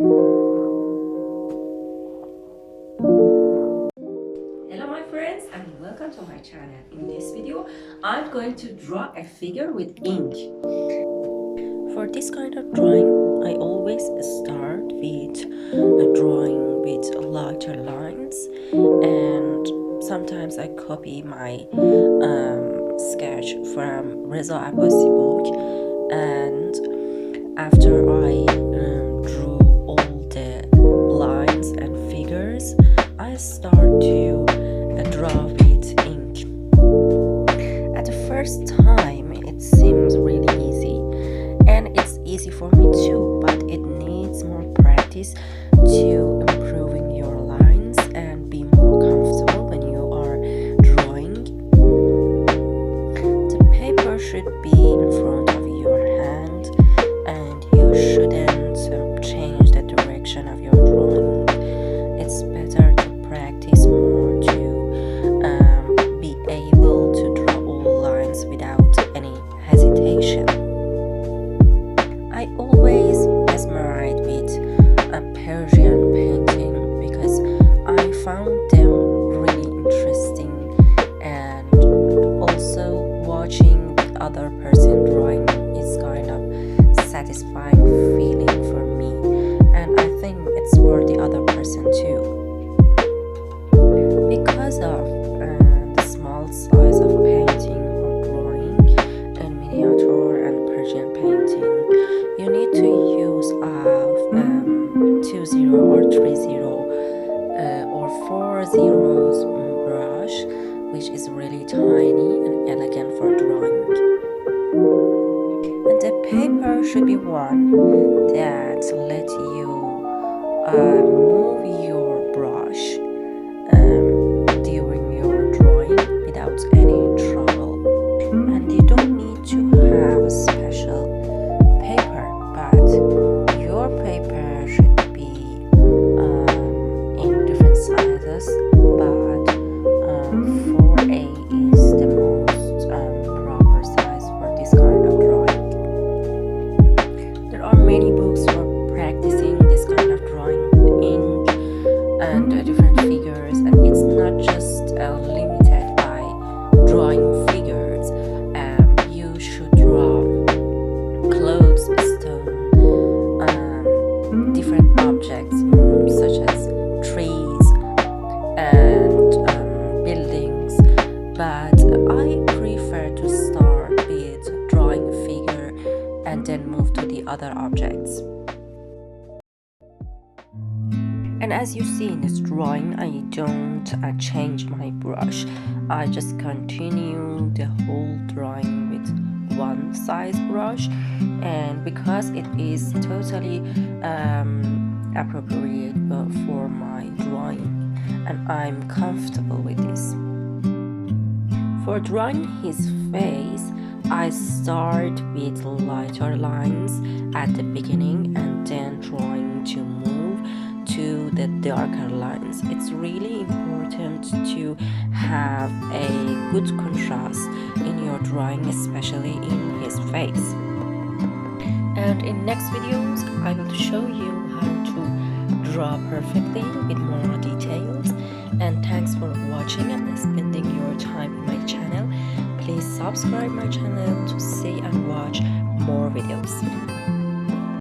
Hello my friends and welcome to my channel. In this video I'm going to draw a figure with ink. For this kind of drawing I always start with a drawing with lighter lines, and sometimes I copy my sketch from Reza Abbasi book, and after I drew all the lines and figures I start to draw with ink. At the first time it seems really easy, and it's easy for me too, but it needs more practice to improving your lines and be more comfortable when you are drawing. The paper should be in front of your hand and you shouldn't change the direction of your drawing. It's better to practice more to be able to draw all lines without any hesitation. I always mesmerized with a Persian painting because I found them really interesting, and also watching the other person drawing is kind of satisfying feeling for me, and I think it's for the other person too. Because of the small size of painting or drawing in miniature and Persian painting, you need to use 20 or 30 or 40 brush, which is really tiny and elegant for drawing. And the paper should be one that let you move your brush during your drawing without any trouble. And you don't need to have a special paper, but your paper should be in different sizes, but 4A is the most proper size for this kind of drawing. There are many books for practicing this kind of drawing with ink and different figures, and it's not just limited by drawing figures. You should draw clothes, stone, different objects such as trees and buildings, but I prefer to start with drawing a figure and then move to the other objects. And as you see in this drawing, I don't change my brush. I just continue the whole drawing with one size brush, and because it is totally appropriate for my drawing, and I'm comfortable with this. For drawing his face, I start with lighter lines at the beginning and then trying to move to the darker lines. It's really important to have a good contrast in your drawing, especially in his face. And in next videos I will show you how to draw perfectly with more details. And thanks for watching and spending your time in my channel. Please subscribe my channel to see and watch more videos.